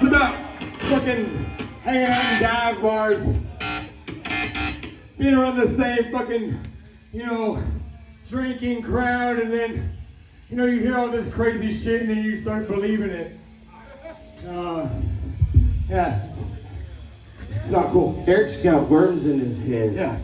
It's about fucking hanging out in dive bars, being around the same fucking, you know, drinking crowd, and then, you know, you hear all this crazy shit and then you start believing it. Yeah, it's not cool. Eric's got worms in his head. Yeah.